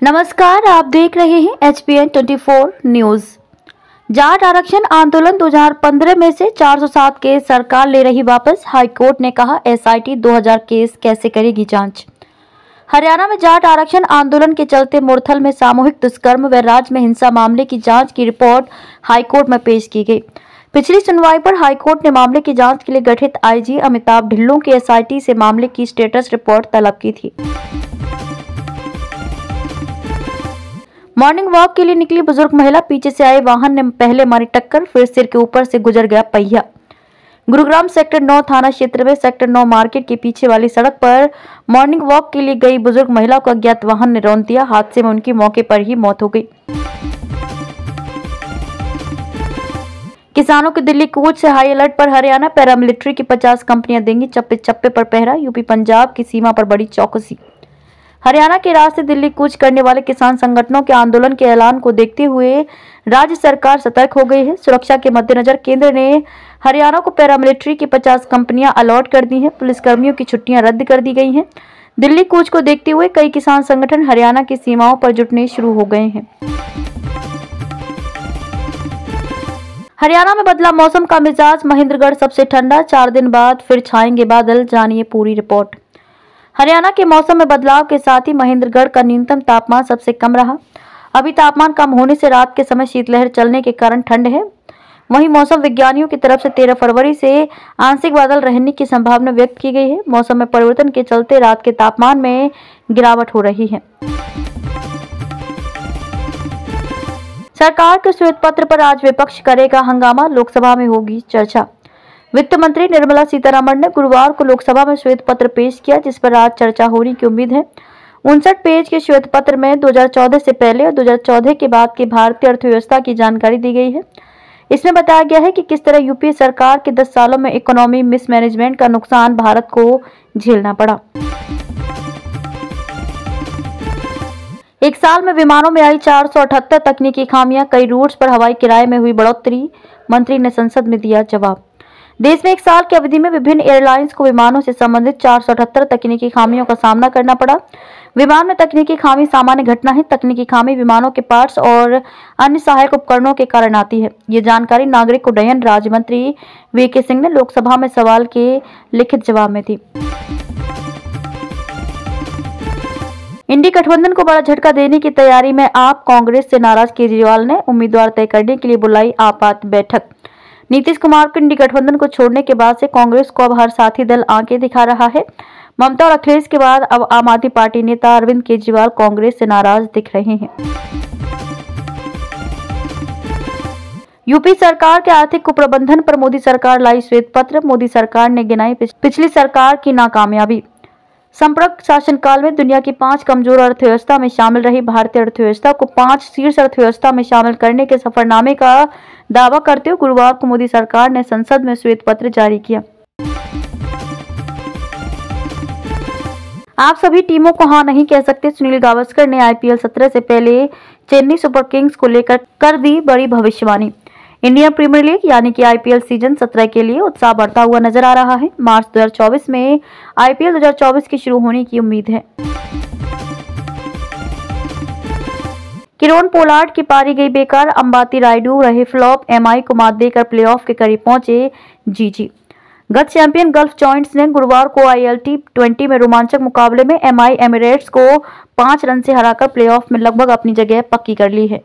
नमस्कार, आप देख रहे हैं HPN 24 न्यूज। जाट आरक्षण आंदोलन 2015 में से 407 केस सरकार ले रही वापस। हाईकोर्ट ने कहा SIT 2000 केस कैसे करेगी जांच। हरियाणा में जाट आरक्षण आंदोलन के चलते मुरथल में सामूहिक दुष्कर्म व राज्य में हिंसा मामले की जांच की रिपोर्ट हाईकोर्ट में पेश की गई। पिछली सुनवाई पर हाईकोर्ट ने मामले की जांच के लिए गठित IG अमिताभ ढिल्लों की SIT से मामले की स्टेटस रिपोर्ट तलब की थी। मॉर्निंग वॉक के लिए निकली बुजुर्ग महिला, पीछे से आए वाहन ने पहले मारी टक्कर, फिर सिर के ऊपर से गुजर गया पहिया। गुरुग्राम सेक्टर 9 थाना क्षेत्र में सेक्टर 9 मार्केट के पीछे वाली सड़क पर मॉर्निंग वॉक के लिए गई बुजुर्ग महिला को अज्ञात वाहन ने रौंद दिया। हादसे में उनकी मौके पर ही मौत हो गई। किसानों के दिल्ली कूच से हाई अलर्ट पर हरियाणा। पैरामिलिट्री की 50 कंपनियां देंगी चप्पे चप्पे पर पहरा। यूपी पंजाब की सीमा पर बड़ी चौकसी। हरियाणा के रास्ते दिल्ली कूच करने वाले किसान संगठनों के आंदोलन के ऐलान को देखते हुए राज्य सरकार सतर्क हो गई है। सुरक्षा के मद्देनजर केंद्र ने हरियाणा को पैरामिलिट्री की 50 कंपनियां अलॉट कर दी हैं। पुलिसकर्मियों की छुट्टियां रद्द कर दी गई हैं। दिल्ली कूच को देखते हुए कई किसान संगठन हरियाणा की सीमाओं पर जुटने शुरू हो गए हैं। हरियाणा में बदला मौसम का मिजाज। महेंद्रगढ़ सबसे ठंडा, 4 दिन बाद फिर छाएंगे बादल। जानिए पूरी रिपोर्ट। हरियाणा के मौसम में बदलाव के साथ ही महेंद्रगढ़ का न्यूनतम तापमान सबसे कम रहा। अभी तापमान कम होने से रात के समय शीतलहर चलने के कारण ठंड है। वहीं मौसम विज्ञानियों की तरफ से 13 फरवरी से आंशिक बादल रहने की संभावना व्यक्त की गई है। मौसम में परिवर्तन के चलते रात के तापमान में गिरावट हो रही है। सरकार के श्वेत पत्र पर आज विपक्ष करेगा हंगामा। लोकसभा में होगी चर्चा। वित्त मंत्री निर्मला सीतारमण ने गुरुवार को लोकसभा में श्वेत पत्र पेश किया, जिस पर आज चर्चा होने की उम्मीद है। 59 पेज के श्वेत पत्र में 2014 से पहले और 2014 के बाद की भारतीय अर्थव्यवस्था की जानकारी दी गई है। इसमें बताया गया है कि किस तरह यूपीए सरकार के 10 सालों में इकोनॉमी मिसमैनेजमेंट का नुकसान भारत को झेलना पड़ा। एक साल में विमानों में आई 478 तकनीकी खामियां। कई रूट्स पर हवाई किराए में हुई बढ़ोतरी। मंत्री ने संसद में दिया जवाब। देश में एक साल की अवधि में विभिन्न एयरलाइंस को विमानों से संबंधित 478 तकनीकी खामियों का सामना करना पड़ा। विमान में तकनीकी खामी सामान्य घटना है। तकनीकी खामी विमानों के पार्ट्स और अन्य सहायक उपकरणों के कारण आती है। ये जानकारी नागरिक उड्डयन राज्य मंत्री VK सिंह ने लोकसभा में सवाल के लिखित जवाब में दी। इंडी गठबंधन को बड़ा झटका देने की तैयारी में आप। कांग्रेस से नाराज केजरीवाल ने उम्मीदवार तय करने के लिए बुलाई आपात बैठक। नीतीश कुमार को इंडी गठबंधन को छोड़ने के बाद से कांग्रेस को अब हर साथी दल आंखें दिखा रहा है। ममता और अखिलेश के बाद अब आम आदमी पार्टी नेता अरविंद केजरीवाल कांग्रेस से नाराज दिख रहे हैं। यूपी सरकार के आर्थिक कुप्रबंधन पर मोदी सरकार लाई श्वेत पत्र। मोदी सरकार ने गिनाई पिछली सरकार की नाकामयाबी। संपर्क शासनकाल में दुनिया की 5 कमजोर अर्थव्यवस्था में शामिल रही भारतीय अर्थव्यवस्था को 5 शीर्ष अर्थव्यवस्था में शामिल करने के सफरनामे का दावा करते हुए गुरुवार को मोदी सरकार ने संसद में श्वेत पत्र जारी किया। आप सभी टीमों को हां नहीं कह सकते। सुनील गावस्कर ने IPL 17 से पहले चेन्नई सुपर किंग्स को लेकर कर दी बड़ी भविष्यवाणी। इंडियन प्रीमियर लीग यानी कि IPL सीजन 17 के लिए उत्साह बढ़ता हुआ नजर आ रहा है। मार्च 2024 में IPL 2024 की शुरू होने की उम्मीद है। किरोन पोलार्ड की पारी गई बेकार। अंबाती रायडू रहे फ्लॉप। MI को मात देकर प्लेऑफ के करीब पहुंचे GG। गत चैंपियन गल्फ जॉइंट्स ने गुरुवार को ILT 20 में रोमांचक मुकाबले में MI एमिरेट्स को 5 रन से हराकर प्लेऑफ में लगभग अपनी जगह पक्की कर ली है।